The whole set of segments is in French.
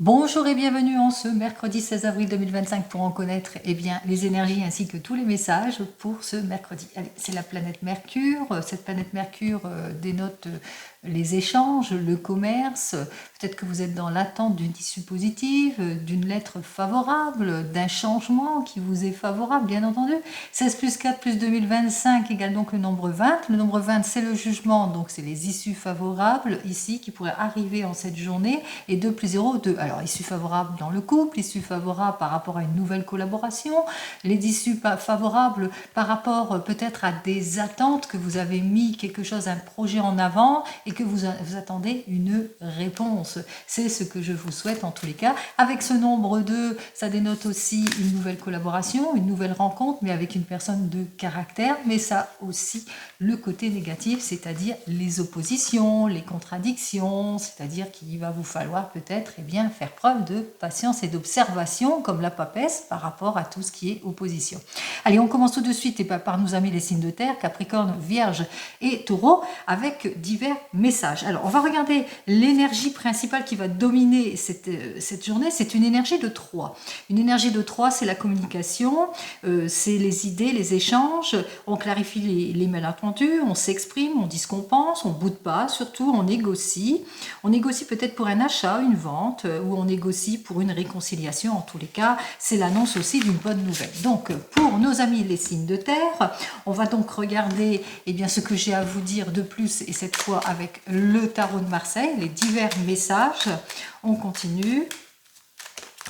Bonjour et bienvenue en ce mercredi 16 avril 2025 pour en connaître les énergies ainsi que tous les messages pour ce mercredi. Allez, c'est la planète Mercure. Cette planète Mercure dénote les échanges, le commerce. Peut-être que vous êtes dans l'attente d'une issue positive, d'une lettre favorable, d'un changement qui vous est favorable, bien entendu. 16 plus 4 plus 2025 égale donc le nombre 20. Le nombre 20, c'est le jugement, donc c'est les issues favorables ici qui pourraient arriver en cette journée. Et 2 plus 0, 2. Alors, issue favorable dans le couple, issue favorable par rapport à une nouvelle collaboration, les issues favorables par rapport peut-être à des attentes que vous avez mis quelque chose, un projet en avant et que vous attendez une réponse. C'est ce que je vous souhaite en tous les cas. Avec ce nombre 2, ça dénote aussi une nouvelle collaboration, une nouvelle rencontre, mais avec une personne de caractère, mais ça aussi le côté négatif, c'est-à-dire les oppositions, les contradictions, c'est-à-dire qu'il va vous falloir peut-être faire preuve de patience et d'observation comme la papesse par rapport à tout ce qui est opposition. Allez, on commence tout de suite par nos amis les signes de terre, Capricorne, Vierge et Taureau, avec divers messages. Alors, on va regarder l'énergie principale qui va dominer cette journée. C'est une énergie de 3. Une énergie de 3, c'est la communication, c'est les idées, les échanges, on clarifie les malentendus, on s'exprime, on dit ce qu'on pense, on boude pas, surtout on négocie. On négocie peut-être pour un achat, une vente, ou on négocie pour une réconciliation. En tous les cas, c'est l'annonce aussi d'une bonne nouvelle. Donc, pour nos amis les signes de terre, on va donc regarder ce que j'ai à vous dire de plus, et cette fois avec le tarot de Marseille, les divers messages. On continue.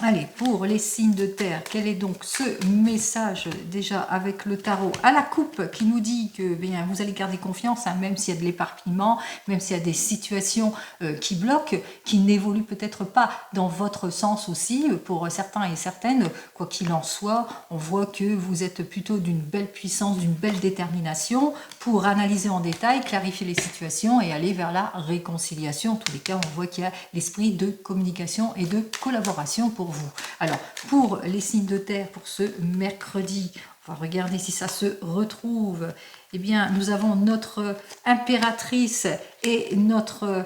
Allez, pour les signes de terre, quel est donc ce message déjà avec le tarot à la coupe qui nous dit que vous allez garder confiance, même s'il y a de l'éparpillement, même s'il y a des situations qui bloquent, qui n'évoluent peut-être pas dans votre sens aussi, pour certains et certaines, quoi qu'il en soit, on voit que vous êtes plutôt d'une belle puissance, d'une belle détermination pour analyser en détail, clarifier les situations et aller vers la réconciliation. En tous les cas, on voit qu'il y a l'esprit de communication et de collaboration pour vous. Alors, pour les signes de terre, pour ce mercredi, on va regarder si ça se retrouve. Nous avons notre impératrice et notre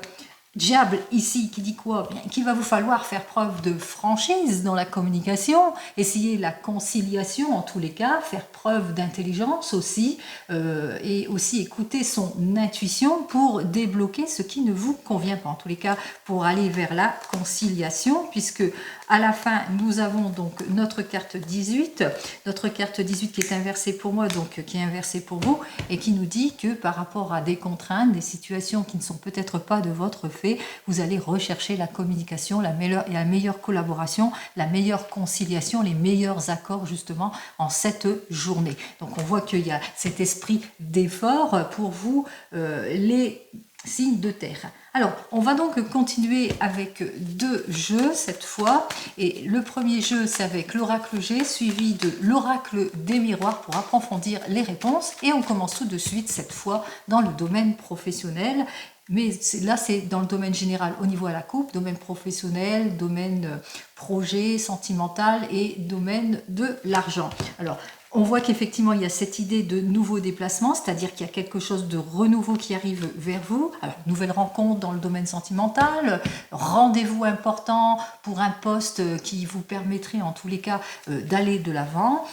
diable ici qui dit quoi? Qu'il va vous falloir faire preuve de franchise dans la communication, essayer la conciliation en tous les cas, faire preuve d'intelligence aussi, et aussi écouter son intuition pour débloquer ce qui ne vous convient pas. En tous les cas, pour aller vers la conciliation, puisque à la fin, nous avons donc notre carte 18 qui est inversée pour moi, donc qui est inversée pour vous, et qui nous dit que par rapport à des contraintes, des situations qui ne sont peut-être pas de votre fait, vous allez rechercher la communication, la meilleure collaboration, la meilleure conciliation, les meilleurs accords justement en cette journée. Donc on voit qu'il y a cet esprit d'effort pour vous, les signes de terre. Alors, on va donc continuer avec 2 jeux cette fois. Et le premier jeu, c'est avec l'oracle G, suivi de l'oracle des miroirs pour approfondir les réponses. Et on commence tout de suite, cette fois, dans le domaine professionnel. Mais là, c'est dans le domaine général au niveau à la coupe, domaine professionnel, domaine projet, sentimental et domaine de l'argent. Alors, on voit qu'effectivement, il y a cette idée de nouveau déplacement, c'est-à-dire qu'il y a quelque chose de renouveau qui arrive vers vous. Alors, nouvelle rencontre dans le domaine sentimental, rendez-vous important pour un poste qui vous permettrait en tous les cas d'aller de l'avant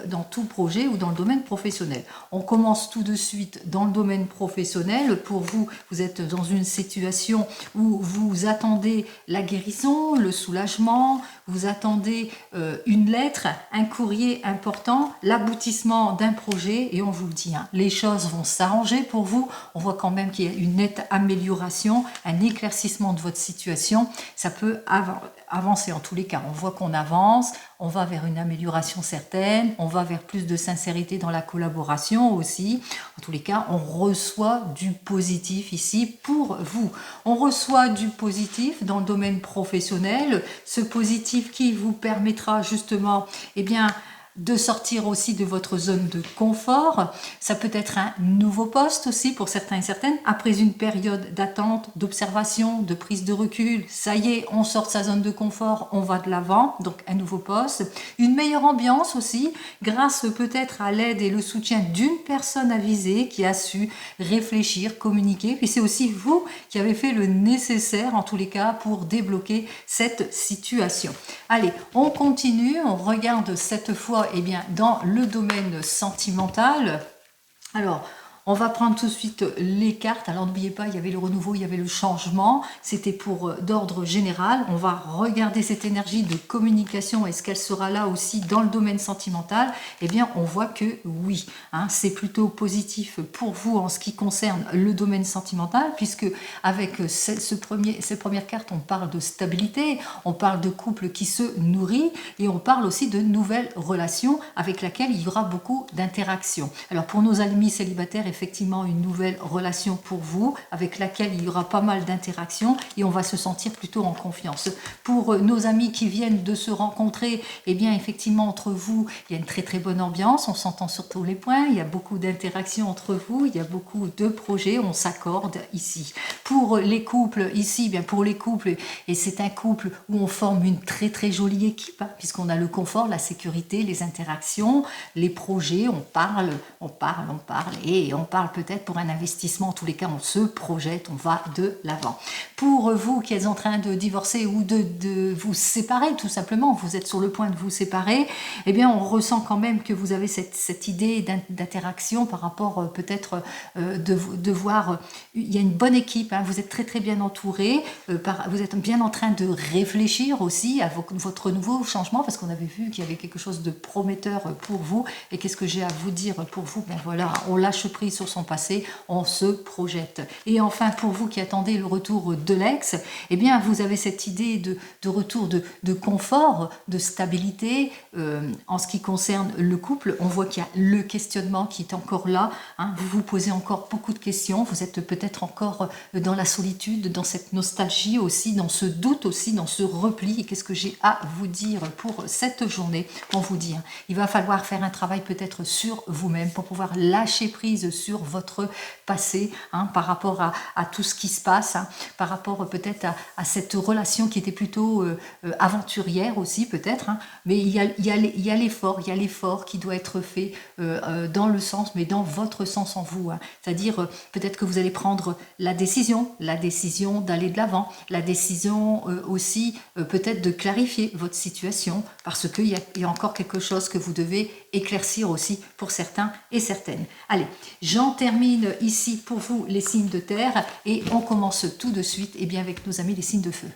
dans tout projet ou dans le domaine professionnel. On commence tout de suite dans le domaine professionnel. Pour vous, vous êtes dans une situation où vous attendez la guérison, le soulagement, vous attendez une lettre, un courrier important, l'aboutissement d'un projet, et on vous le dit, les choses vont s'arranger pour vous. On voit quand même qu'il y a une nette amélioration, un éclaircissement de votre situation. Ça peut avancer en tous les cas. On voit qu'on avance, on va vers une amélioration certaine, on va vers plus de sincérité dans la collaboration aussi. En tous les cas, on reçoit du positif ici pour vous. On reçoit du positif dans le domaine professionnel, ce positif qui vous permettra justement, de sortir aussi de votre zone de confort. Ça peut être un nouveau poste aussi pour certains et certaines. Après une période d'attente, d'observation, de prise de recul, ça y est, on sort de sa zone de confort, on va de l'avant, donc un nouveau poste. Une meilleure ambiance aussi, grâce peut-être à l'aide et le soutien d'une personne avisée qui a su réfléchir, communiquer. Puis c'est aussi vous qui avez fait le nécessaire, en tous les cas, pour débloquer cette situation. Allez, on continue, on regarde cette fois dans le domaine sentimental. Alors, on va prendre tout de suite les cartes. Alors n'oubliez pas, il y avait le renouveau, il y avait le changement. C'était pour d'ordre général. On va regarder cette énergie de communication. Est-ce qu'elle sera là aussi dans le domaine sentimental? Eh bien, on voit que oui. C'est plutôt positif pour vous en ce qui concerne le domaine sentimental, puisque avec ces premières cartes, on parle de stabilité, on parle de couple qui se nourrit et on parle aussi de nouvelles relations avec lesquelles il y aura beaucoup d'interactions. Alors pour nos amis célibataires, effectivement une nouvelle relation pour vous avec laquelle il y aura pas mal d'interactions et on va se sentir plutôt en confiance. Pour nos amis qui viennent de se rencontrer, eh bien effectivement entre vous il y a une très très bonne ambiance, on s'entend sur tous les points, il y a beaucoup d'interactions entre vous, il y a beaucoup de projets, on s'accorde ici. Pour les couples ici, bien pour les couples, et c'est un couple où on forme une très très jolie équipe, puisqu'on a le confort, la sécurité, les interactions, les projets, on parle et on parle peut-être pour un investissement, en tous les cas on se projette, on va de l'avant. Pour vous qui êtes en train de divorcer ou de vous séparer, tout simplement, vous êtes sur le point de vous séparer, eh bien on ressent quand même que vous avez cette idée d'interaction par rapport peut-être de voir, il y a une bonne équipe, vous êtes très très bien entouré, vous êtes bien en train de réfléchir aussi à votre nouveau changement, parce qu'on avait vu qu'il y avait quelque chose de prometteur pour vous. Et qu'est-ce que j'ai à vous dire pour vous? Ben voilà, on lâche prise sur son passé, on se projette. Et enfin, pour vous qui attendez le retour de l'ex, eh bien vous avez cette idée de retour de confort, de stabilité. En ce qui concerne le couple, on voit qu'il y a le questionnement qui est encore là, vous vous posez encore beaucoup de questions, vous êtes peut-être encore dans la solitude, dans cette nostalgie aussi, dans ce doute aussi, dans ce repli. Et qu'est-ce que j'ai à vous dire pour cette journée? On vous dit, il va falloir faire un travail peut-être sur vous-même pour pouvoir lâcher prise sur votre passé, par rapport à tout ce qui se passe, par rapport peut-être à cette relation qui était plutôt aventurière aussi peut-être, mais il y a l'effort qui doit être fait dans le sens, mais dans votre sens en vous, c'est-à-dire peut-être que vous allez prendre la décision d'aller de l'avant, la décision aussi peut-être de clarifier votre situation, parce qu'il y a encore quelque chose que vous devez éclaircir aussi pour certains et certaines. Allez, j'en termine ici pour vous les signes de terre et on commence tout de suite avec nos amis les signes de feu.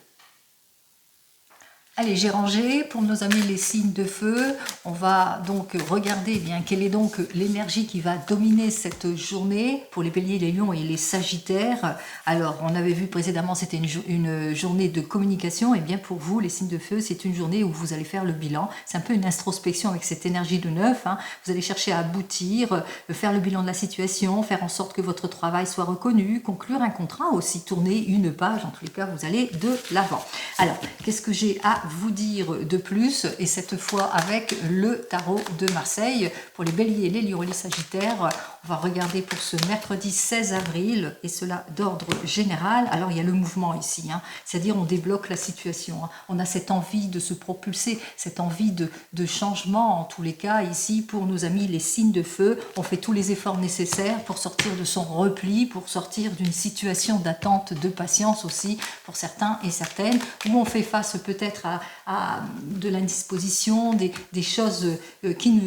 Allez, j'ai rangé pour nos amis les signes de feu. On va donc regarder quelle est donc l'énergie qui va dominer cette journée pour les béliers, les lions et les sagittaires. Alors, on avait vu précédemment, c'était une journée de communication. Et bien pour vous, les signes de feu, c'est une journée où vous allez faire le bilan. C'est un peu une introspection avec cette énergie de neuf. Vous allez chercher à aboutir, faire le bilan de la situation, faire en sorte que votre travail soit reconnu, conclure un contrat aussi, tourner une page. En tous les cas, vous allez de l'avant. Alors, qu'est-ce que j'ai à vous dire de plus, et cette fois avec le tarot de Marseille pour les béliers, les lions et les sagittaires. On va regarder pour ce mercredi 16 avril et cela d'ordre général. Alors il y a le mouvement ici, c'est-à-dire on débloque la situation, on a cette envie de se propulser, cette envie de changement en tous les cas ici pour nos amis les signes de feu. On fait tous les efforts nécessaires pour sortir de son repli, pour sortir d'une situation d'attente, de patience aussi pour certains et certaines, où on fait face peut-être à de l'indisposition, des choses qui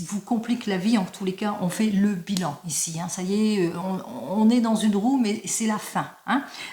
vous compliquent la vie. En tous les cas, on fait le bilan ici. Ça y est, on est dans une roue, mais c'est la fin.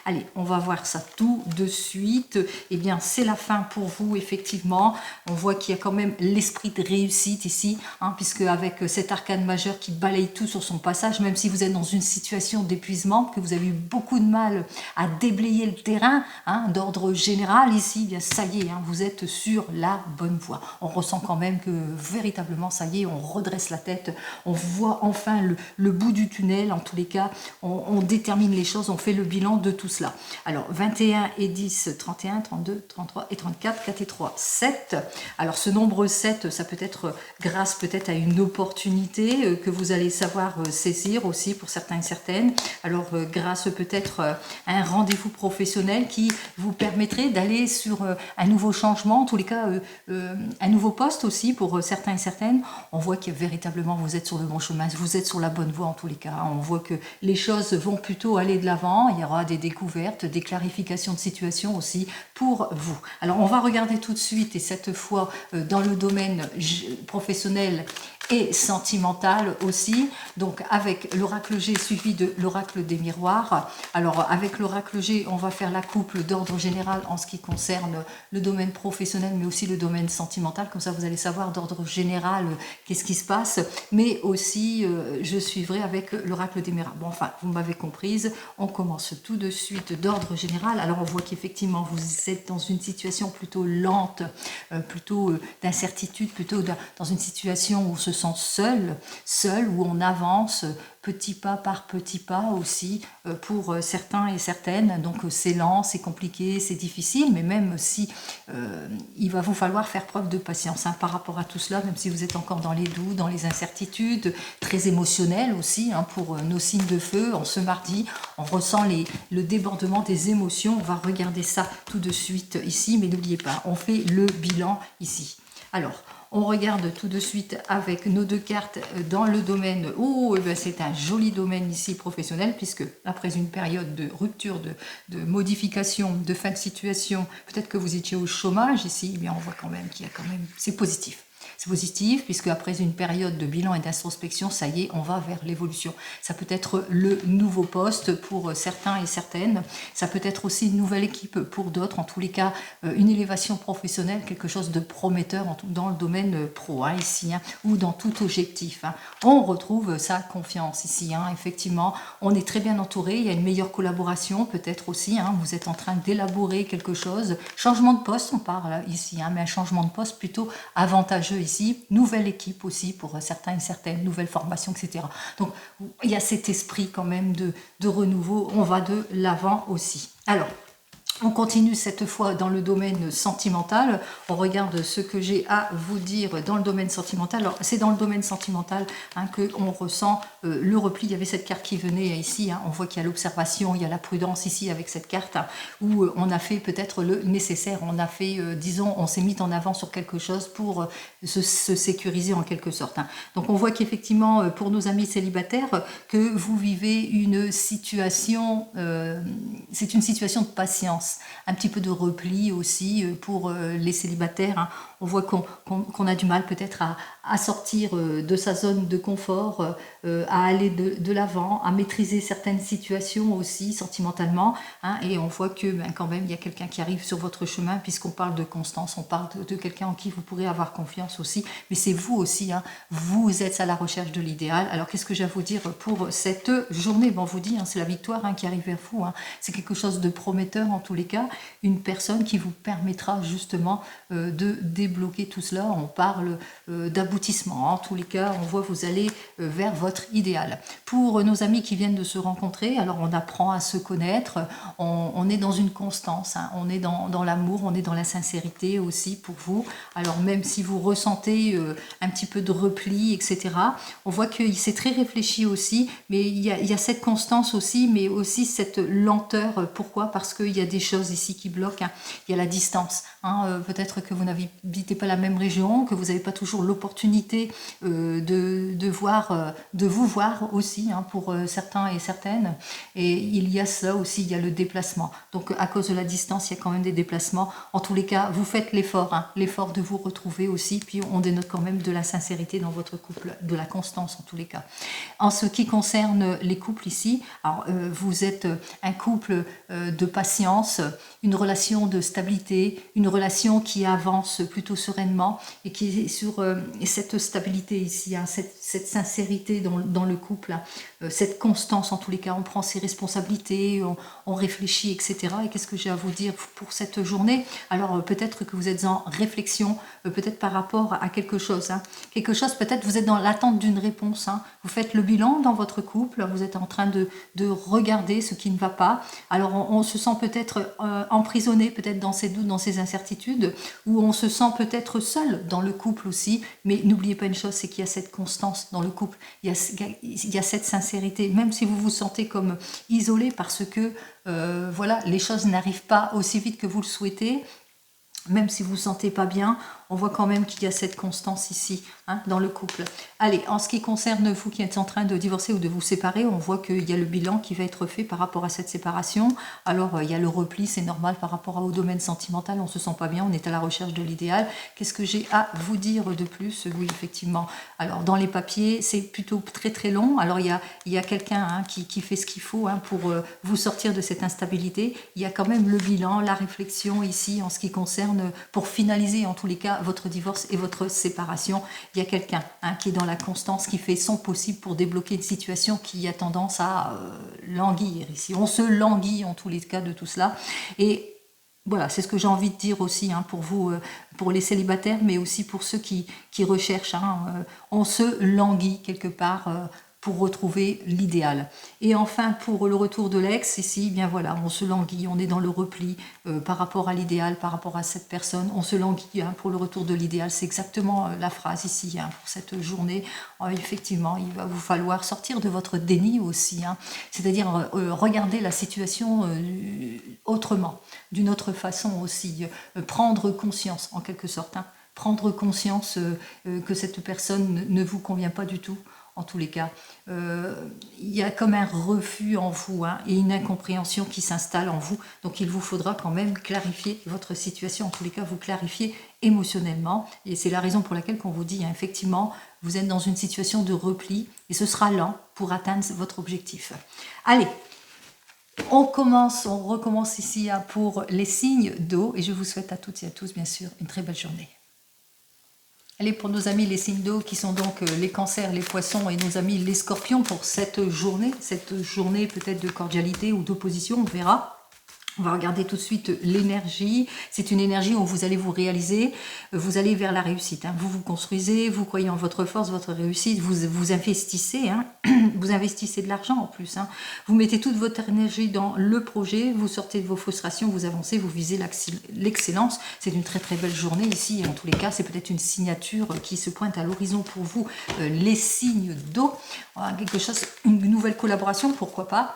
Allez, on va voir ça tout de suite. Eh bien, c'est la fin pour vous, effectivement. On voit qu'il y a quand même l'esprit de réussite ici, puisque avec cet arcane majeur qui balaye tout sur son passage, même si vous êtes dans une situation d'épuisement, que vous avez eu beaucoup de mal à déblayer le terrain, d'ordre général ici, bien ça y est, vous êtes sur la bonne voie. On ressent quand même que véritablement, ça y est, on redresse la tête, on voit enfin le bout du tunnel, en tous les cas, on détermine les choses, on fait le bilan de tout cela. Alors 21 et 10, 31, 32, 33 et 34, 4 et 3, 7. Alors ce nombre 7, ça peut être grâce peut-être à une opportunité que vous allez savoir saisir aussi pour certains et certaines. Alors grâce peut-être à un rendez-vous professionnel qui vous permettrait d'aller sur un nouveau changement, en tous les cas un nouveau poste aussi pour certains et certaines. On voit que véritablement vous êtes sur le bon chemin, vous êtes sur la bonne voie en tous les cas. On voit que les choses vont plutôt aller de l'avant, il y aura des découvertes, des clarifications de situation aussi pour vous. Alors on va regarder tout de suite, et cette fois dans le domaine professionnel et sentimental aussi, donc avec l'oracle G suivi de l'oracle des miroirs. Alors avec l'oracle G, on va faire la couple d'ordre général en ce qui concerne le domaine professionnel, mais aussi le domaine sentimental, comme ça vous allez savoir d'ordre général qu'est-ce qui se passe, mais aussi je suivrai avec l'oracle des miroirs. Bon, enfin, vous m'avez comprise, on commence tout de suite d'ordre général. Alors on voit qu'effectivement vous êtes dans une situation plutôt lente, plutôt d'incertitude, plutôt dans une situation où on se sent seul, où on avance petit pas par petit pas aussi pour certains et certaines. Donc c'est lent, c'est compliqué, c'est difficile, mais même si il va vous falloir faire preuve de patience par rapport à tout cela, même si vous êtes encore dans les doutes, dans les incertitudes, très émotionnelles aussi pour nos signes de feu. En ce mardi, on ressent le débordement des émotions. On va regarder ça tout de suite ici, mais n'oubliez pas, on fait le bilan ici. Alors, on regarde tout de suite avec nos deux cartes dans le domaine, c'est un joli domaine ici professionnel, puisque après une période de rupture, de modification, de fin de situation, peut-être que vous étiez au chômage ici, eh bien on voit quand même qu'il y a c'est positif. C'est positif puisque après une période de bilan et d'introspection, ça y est, on va vers l'évolution. Ça peut être le nouveau poste pour certains et certaines. Ça peut être aussi une nouvelle équipe pour d'autres. En tous les cas, une élévation professionnelle, quelque chose de prometteur dans le domaine pro ici, ou dans tout objectif. On retrouve sa confiance ici. Effectivement, on est très bien entouré. Il y a une meilleure collaboration peut-être aussi. Vous êtes en train d'élaborer quelque chose. Changement de poste, on parle ici, mais un changement de poste plutôt avantageux ici, nouvelle équipe aussi pour certains et certaines, nouvelle formation, etc. Donc il y a cet esprit quand même de renouveau, on va de l'avant aussi. Alors, on continue cette fois dans le domaine sentimental. On regarde ce que j'ai à vous dire dans le domaine sentimental. Alors, c'est dans le domaine sentimental qu'on ressent le repli. Il y avait cette carte qui venait ici. On voit qu'il y a l'observation, il y a la prudence ici avec cette carte où on a fait peut-être le nécessaire. On a fait, disons, on s'est mis en avant sur quelque chose pour se sécuriser en quelque sorte. Donc, on voit qu'effectivement, pour nos amis célibataires, que vous vivez une situation, c'est une situation de patience. Un petit peu de repli aussi pour les célibataires. On voit qu'on a du mal peut-être à sortir de sa zone de confort, à aller de l'avant, à maîtriser certaines situations aussi sentimentalement. Et on voit que quand même il y a quelqu'un qui arrive sur votre chemin, puisqu'on parle de constance, on parle de quelqu'un en qui vous pourrez avoir confiance aussi. Mais c'est vous aussi, vous êtes à la recherche de l'idéal. Alors qu'est-ce que j'ai à vous dire pour cette journée? On vous dit, c'est la victoire qui arrive vers vous. C'est quelque chose de prometteur en tous les cas, une personne qui vous permettra justement de débloquer tout cela. On parle d'aboutissement. En tous les cas, on voit vous allez vers votre idéal. Pour nos amis qui viennent de se rencontrer, alors on apprend à se connaître, on est dans une constance, on est dans l'amour, on est dans la sincérité aussi pour vous. Alors même si vous ressentez un petit peu de repli, etc., on voit que c'est très réfléchi aussi, mais il y a cette constance aussi, mais aussi cette lenteur. Pourquoi? Parce qu'il y a des choses ici qui bloquent. Il y a la distance. Peut-être que vous n'habitez pas la même région, que vous n'avez pas toujours l'opportunité de vous voir aussi, pour certains et certaines. Et il y a ça aussi, il y a le déplacement. Donc à cause de la distance, il y a quand même des déplacements. En tous les cas, vous faites l'effort, l'effort de vous retrouver aussi. Puis on dénote quand même de la sincérité dans votre couple, de la constance en tous les cas. En ce qui concerne les couples ici, alors vous êtes un couple de patience, une relation de stabilité, une relation qui avance plutôt sereinement et qui est sur cette stabilité ici, hein, cette sincérité dans le couple, hein, cette constance en tous les cas, on prend ses responsabilités, on réfléchit, etc. Et qu'est-ce que j'ai à vous dire pour cette journée? Alors peut-être que vous êtes en réflexion, peut-être par rapport à quelque chose, hein. Quelque chose, peut-être vous êtes dans l'attente d'une réponse, hein. Vous faites le bilan dans votre couple, vous êtes en train de regarder ce qui ne va pas. Alors on se sent peut-être emprisonné, peut-être dans ces doutes, dans ces incertitudes, ou on se sent peut-être seul dans le couple aussi. Mais n'oubliez pas une chose, c'est qu'il y a cette constance dans le couple, il y a cette sincérité, même si vous vous sentez comme isolé parce que voilà, les choses n'arrivent pas aussi vite que vous le souhaitez. Même si vous ne vous sentez pas bien, on voit quand même qu'il y a cette constance ici, hein, dans le couple. Allez, en ce qui concerne vous qui êtes en train de divorcer ou de vous séparer, on voit qu'il y a le bilan qui va être fait par rapport à cette séparation. Alors, il y a le repli, c'est normal par rapport au domaine sentimental, on ne se sent pas bien, on est à la recherche de l'idéal. Qu'est-ce que j'ai à vous dire de plus? Oui, effectivement. Alors, dans les papiers, c'est plutôt très très long. Alors, il y a quelqu'un, hein, qui fait ce qu'il faut, hein, pour vous sortir de cette instabilité. Il y a quand même le bilan, la réflexion ici en ce qui concerne, pour finaliser en tous les cas votre divorce et votre séparation. Il y a quelqu'un, hein, qui est dans la constance, qui fait son possible pour débloquer une situation qui a tendance à languir ici. On se languit en tous les cas de tout cela. Et voilà, c'est ce que j'ai envie de dire aussi, hein, pour vous, pour les célibataires, mais aussi pour ceux qui recherchent, hein, on se languit quelque part pour retrouver l'idéal. Et enfin, pour le retour de l'ex, ici, bien voilà, on se languit, on est dans le repli par rapport à l'idéal, par rapport à cette personne, on se languit, hein, pour le retour de l'idéal. C'est exactement la phrase ici, hein, pour cette journée. Effectivement, il va vous falloir sortir de votre déni aussi, hein, c'est-à-dire regarder la situation autrement, d'une autre façon aussi, prendre conscience en quelque sorte, hein, prendre conscience que cette personne ne vous convient pas du tout. En tous les cas, il y a comme un refus en vous, hein, et une incompréhension qui s'installe en vous. Donc il vous faudra quand même clarifier votre situation. En tous les cas, vous clarifier émotionnellement. Et c'est la raison pour laquelle qu'on vous dit, hein, effectivement, vous êtes dans une situation de repli et ce sera lent pour atteindre votre objectif. Allez, on recommence ici, hein, pour les signes d'eau. Et je vous souhaite à toutes et à tous, bien sûr, une très belle journée. Allez, pour nos amis les signes d'eau qui sont donc les cancers, les poissons et nos amis les scorpions pour cette journée peut-être de cordialité ou d'opposition, on verra. On va regarder tout de suite l'énergie. C'est une énergie où vous allez vous réaliser, vous allez vers la réussite, hein. Vous vous construisez, vous croyez en votre force, votre réussite, vous investissez, hein. Vous investissez de l'argent en plus, hein. Vous mettez toute votre énergie dans le projet, vous sortez de vos frustrations, vous avancez, vous visez l'excellence. C'est une très très belle journée ici. En tous les cas, c'est peut-être une signature qui se pointe à l'horizon pour vous, les signes d'eau. Quelque chose, une nouvelle collaboration, pourquoi pas.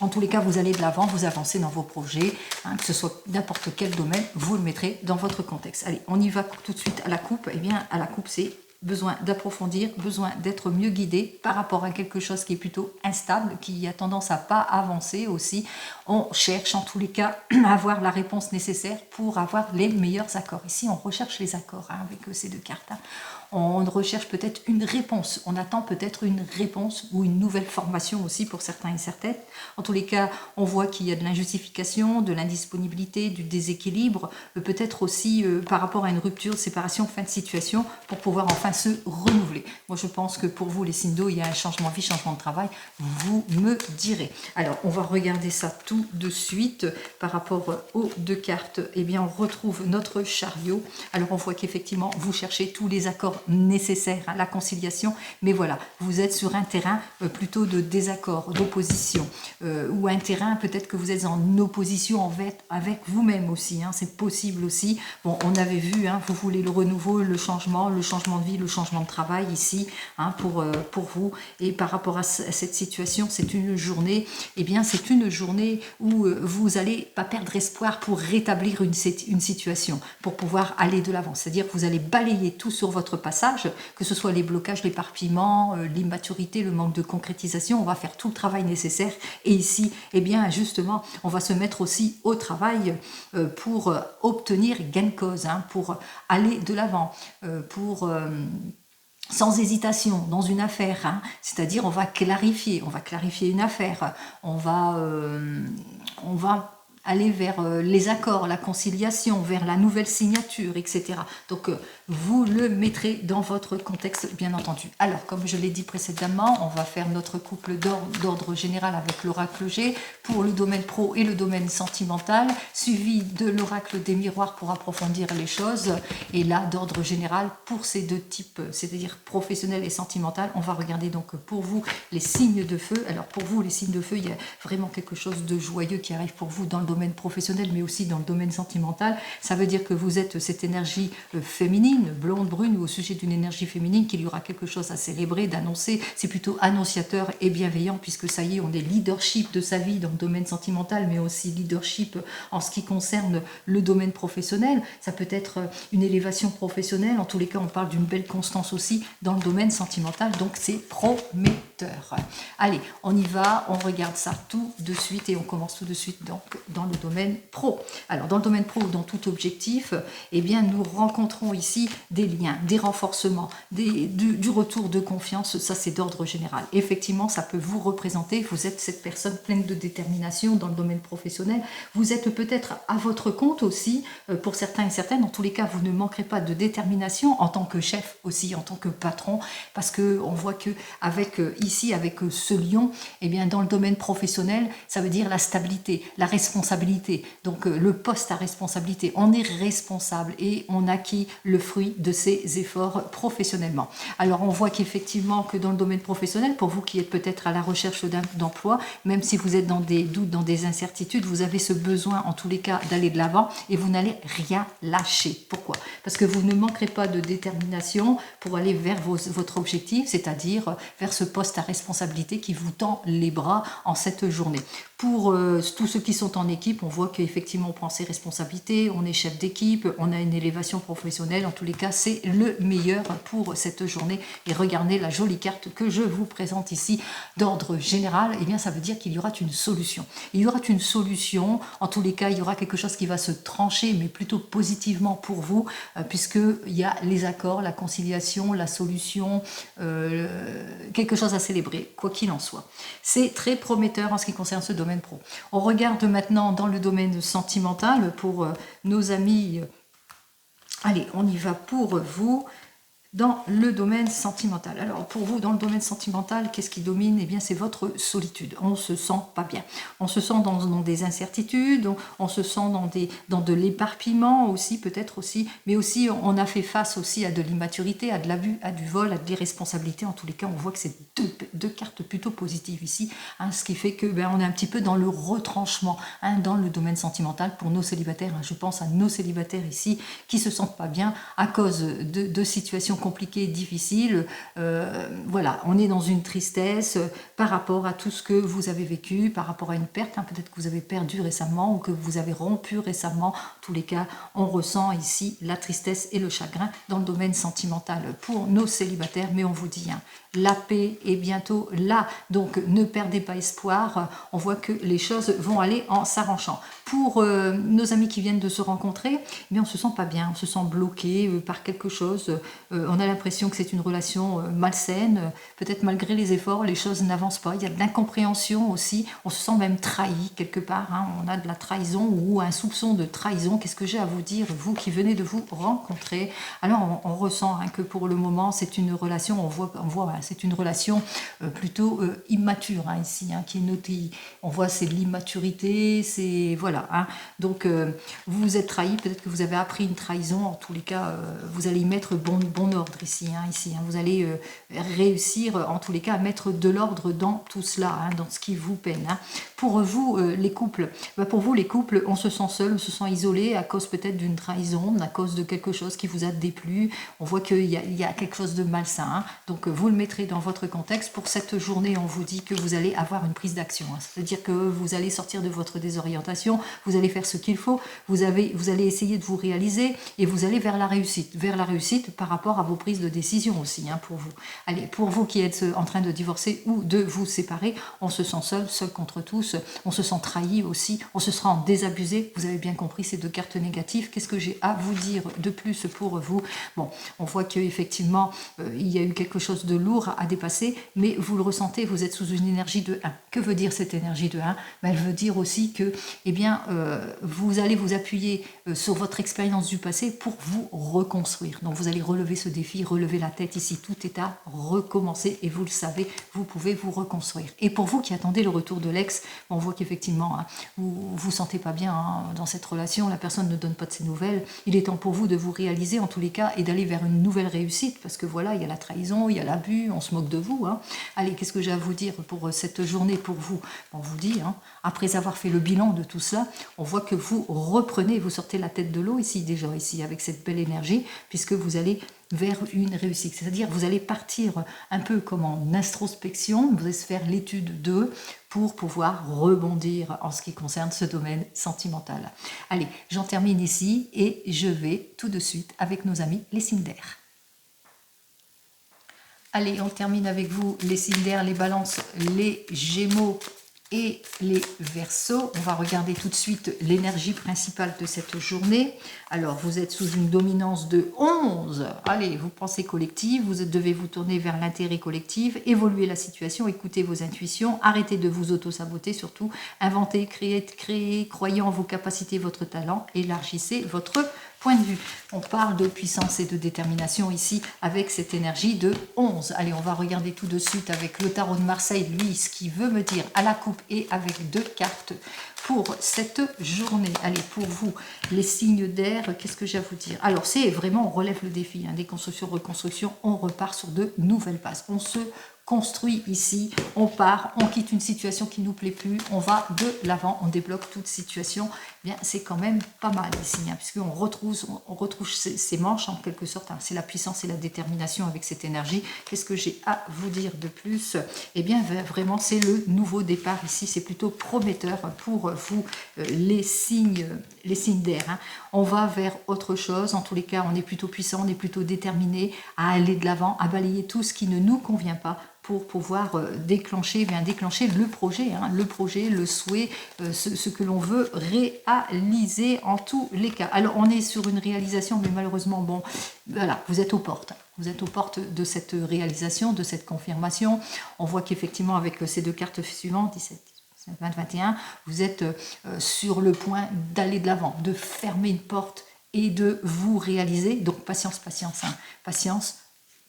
En tous les cas, vous allez de l'avant, vous avancez dans vos projets, hein, que ce soit n'importe quel domaine, vous le mettrez dans votre contexte. Allez, on y va tout de suite à la coupe. Eh bien, à la coupe, c'est besoin d'approfondir, besoin d'être mieux guidé par rapport à quelque chose qui est plutôt instable, qui a tendance à pas avancer aussi. On cherche en tous les cas à avoir la réponse nécessaire pour avoir les meilleurs accords. Ici, on recherche les accords, hein, avec ces deux cartes, hein. On recherche peut-être une réponse, on attend peut-être une réponse ou une nouvelle formation aussi pour certains et certaines. En tous les cas, on voit qu'il y a de l'injustification, de l'indisponibilité, du déséquilibre, peut-être aussi par rapport à une rupture, séparation, fin de situation, pour pouvoir enfin se renouveler. Moi, je pense que pour vous, les signes d'eau, il y a un changement de vie, changement de travail, vous me direz. Alors, on va regarder ça tout de suite par rapport aux deux cartes. Eh bien, on retrouve notre chariot. Alors, on voit qu'effectivement, vous cherchez tous les accords nécessaire à la conciliation, mais voilà, vous êtes sur un terrain plutôt de désaccord, d'opposition, ou un terrain peut-être que vous êtes en opposition avec vous-même aussi, hein, c'est possible aussi. Bon, on avait vu, hein, vous voulez le renouveau, le changement de vie, le changement de travail ici, hein, pour vous, et par rapport à cette situation, c'est une journée, eh bien c'est une journée où vous n'allez pas perdre espoir pour rétablir une situation, pour pouvoir aller de l'avant, c'est-à-dire que vous allez balayer tout sur votre passage, que ce soit les blocages, l'éparpillement, l'immaturité, le manque de concrétisation, on va faire tout le travail nécessaire. Et ici, eh bien, justement, on va se mettre aussi au travail pour obtenir gain de cause, hein, pour aller de l'avant, sans hésitation dans une affaire, hein. C'est-à-dire on va clarifier une affaire, on va aller vers les accords, la conciliation, vers la nouvelle signature, etc. Donc vous le mettrez dans votre contexte, bien entendu. Alors, comme je l'ai dit précédemment, on va faire notre couple d'ordre général avec l'oracle G pour le domaine pro et le domaine sentimental, suivi de l'oracle des miroirs pour approfondir les choses. Et là, d'ordre général, pour ces deux types, c'est-à-dire professionnel et sentimental, on va regarder donc pour vous les signes de feu. Alors pour vous, les signes de feu, il y a vraiment quelque chose de joyeux qui arrive pour vous dans le domaine professionnel, mais aussi dans le domaine sentimental. Ça veut dire que vous êtes cette énergie féminine, blonde, brune, ou au sujet d'une énergie féminine, qu'il y aura quelque chose à célébrer, d'annoncer. C'est plutôt annonciateur et bienveillant, puisque ça y est, on est leadership de sa vie dans le domaine sentimental, mais aussi leadership en ce qui concerne le domaine professionnel. Ça peut être une élévation professionnelle. En tous les cas, on parle d'une belle constance aussi dans le domaine sentimental, donc c'est prometteur. Allez, on y va, on regarde ça tout de suite et on commence tout de suite donc dans le domaine pro. Alors, dans le domaine pro, dans tout objectif, eh bien, nous rencontrons ici des liens, des renforcements, du retour de confiance. Ça, c'est d'ordre général. Effectivement, ça peut vous représenter. Vous êtes cette personne pleine de détermination dans le domaine professionnel. Vous êtes peut-être à votre compte aussi, pour certains et certaines. En tous les cas, vous ne manquerez pas de détermination en tant que chef aussi, en tant que patron, parce que on voit que avec ici, avec ce lion, eh bien, dans le domaine professionnel, ça veut dire la stabilité, la responsabilité. Donc, le poste à responsabilité. On est responsable et on acquit le fruit de ses efforts professionnellement. Alors, on voit qu'effectivement, que dans le domaine professionnel, pour vous qui êtes peut-être à la recherche d'emploi, même si vous êtes dans des doutes, dans des incertitudes, vous avez ce besoin, en tous les cas, d'aller de l'avant et vous n'allez rien lâcher. Pourquoi? Parce que vous ne manquerez pas de détermination pour aller vers votre objectif, c'est-à-dire vers ce poste à responsabilité qui vous tend les bras en cette journée. Pour tous ceux qui sont en équipe, on voit qu'effectivement on prend ses responsabilités, on est chef d'équipe, on a une élévation professionnelle. En tous les cas, c'est le meilleur pour cette journée. Et regardez la jolie carte que je vous présente ici d'ordre général. Eh bien, ça veut dire qu'il y aura une solution. Il y aura une solution. En tous les cas, il y aura quelque chose qui va se trancher, mais plutôt positivement pour vous, puisqu'il y a les accords, la conciliation, la solution, quelque chose à célébrer, quoi qu'il en soit. C'est très prometteur en ce qui concerne ce domaine pro. On regarde maintenant dans le domaine sentimental pour nos amis. Allez, on y va pour vous. Dans le domaine sentimental. Alors pour vous, dans le domaine sentimental, qu'est-ce qui domine? Eh bien, c'est votre solitude. On se sent pas bien. On se sent dans des incertitudes, on se sent dans de l'éparpillement aussi, peut-être aussi, mais aussi on a fait face aussi à de l'immaturité, à de l'abus, à du vol, à de l'irresponsabilité. En tous les cas, on voit que c'est deux cartes plutôt positives ici, hein, ce qui fait que on est un petit peu dans le retranchement, hein, dans le domaine sentimental pour nos célibataires. Hein. Je pense à nos célibataires ici qui se sentent pas bien à cause de situations compliqué, difficile, voilà, on est dans une tristesse par rapport à tout ce que vous avez vécu, par rapport à une perte, hein, peut-être que vous avez perdu récemment ou que vous avez rompu récemment. En tous les cas, on ressent ici la tristesse et le chagrin dans le domaine sentimental pour nos célibataires, mais on vous dit, hein, la paix est bientôt là, donc ne perdez pas espoir, on voit que les choses vont aller en s'arrangeant. Pour nos amis qui viennent de se rencontrer, mais on se sent pas bien, on se sent bloqué par quelque chose, on a l'impression que c'est une relation malsaine, peut-être malgré les efforts, les choses n'avancent pas, il y a de l'incompréhension aussi, on se sent même trahi quelque part, hein, on a de la trahison ou un soupçon de trahison. Qu'est-ce que j'ai à vous dire, vous qui venez de vous rencontrer? Alors on ressent, hein, que pour le moment c'est une relation, on voit c'est une relation plutôt immature, hein, ici, hein, qui est notée, on voit c'est de l'immaturité, c'est voilà, hein, donc vous vous êtes trahi, peut-être que vous avez appris une trahison, en tous les cas vous allez y mettre bon ordre ici, hein, hein, vous allez réussir en tous les cas à mettre de l'ordre dans tout cela, hein, dans ce qui vous peine, hein. Pour vous les couples, on se sent seul, on se sent isolé à cause peut-être d'une trahison, à cause de quelque chose qui vous a déplu, on voit qu'il y a quelque chose de malsain, hein. Donc vous le mettrez dans votre contexte. Pour cette journée, on vous dit que vous allez avoir une prise d'action, hein. C'est-à-dire que vous allez sortir de votre désorientation, vous allez faire ce qu'il faut, vous allez essayer de vous réaliser et vous allez vers la réussite par rapport à vos prises de décision aussi, hein, pour vous. Allez, pour vous qui êtes en train de divorcer ou de vous séparer, on se sent seul contre tous, on se sent trahi aussi, on se sent désabusé. Vous avez bien compris ces deux cartes négatives. Qu'est-ce que j'ai à vous dire de plus pour vous? Bon, on voit qu'effectivement, il y a eu quelque chose de lourd à dépasser, mais vous le ressentez, vous êtes sous une énergie de 1. Que veut dire cette énergie de 1? Elle veut dire aussi que, eh bien, vous allez vous appuyer sur votre expérience du passé pour vous reconstruire. Donc vous allez relever ce défi, relever la tête ici, tout est à recommencer et vous le savez, vous pouvez vous reconstruire. Et pour vous qui attendez le retour de l'ex, on voit qu'effectivement, hein, vous vous sentez pas bien hein, dans cette relation, la personne ne donne pas de ses nouvelles, il est temps pour vous de vous réaliser en tous les cas et d'aller vers une nouvelle réussite, parce que voilà, il y a la trahison, il y a l'abus, on se moque de vous. Hein. Allez, qu'est-ce que j'ai à vous dire pour cette journée pour vous? On vous dit, hein, après avoir fait le bilan de tout cela, on voit que vous reprenez, vous sortez la tête de l'eau ici déjà, ici, avec cette belle énergie, puisque vous allez vers une réussite. C'est-à-dire vous allez partir un peu comme en introspection, vous allez se faire l'étude d'eux pour pouvoir rebondir en ce qui concerne ce domaine sentimental. Allez, j'en termine ici et je vais tout de suite avec nos amis les signes d'air. Allez, on termine avec vous les signes d'air, les balances, les gémeaux et les Verseaux. On va regarder tout de suite l'énergie principale de cette journée. Alors, vous êtes sous une dominance de 11. Allez, vous pensez collectif, vous devez vous tourner vers l'intérêt collectif, évoluer la situation, écouter vos intuitions, arrêtez de vous auto-saboter surtout, inventez, créez, croyez en vos capacités, votre talent, élargissez votre point de vue. On parle de puissance et de détermination ici avec cette énergie de 11. Allez, on va regarder tout de suite avec le tarot de Marseille, lui, ce qu'il veut me dire à la coupe et avec 2 cartes pour cette journée. Allez, pour vous, les signes d'air, qu'est-ce que j'ai à vous dire? Alors, c'est vraiment, on relève le défi, hein, déconstruction, reconstruction, on repart sur de nouvelles bases. On se construit ici, on part, on quitte une situation qui ne nous plaît plus, on va de l'avant, on débloque toute situation. Eh bien, c'est quand même pas mal ici, hein, puisqu'on retrouve ses manches en quelque sorte. Hein, c'est la puissance et la détermination avec cette énergie. Qu'est-ce que j'ai à vous dire de plus? Eh bien, vraiment, c'est le nouveau départ ici. C'est plutôt prometteur pour vous, les signes d'air. Hein. On va vers autre chose. En tous les cas, on est plutôt puissant, on est plutôt déterminé à aller de l'avant, à balayer tout ce qui ne nous convient pas pour pouvoir déclencher le projet, hein, le souhait, ce que l'on veut réaliser en tous les cas. Alors, on est sur une réalisation, mais malheureusement, bon, voilà, vous êtes aux portes. Vous êtes aux portes de cette réalisation, de cette confirmation. On voit qu'effectivement, avec ces 2 cartes suivantes, 17, 20, 21, vous êtes sur le point d'aller de l'avant, de fermer une porte et de vous réaliser. Donc, patience, hein, patience.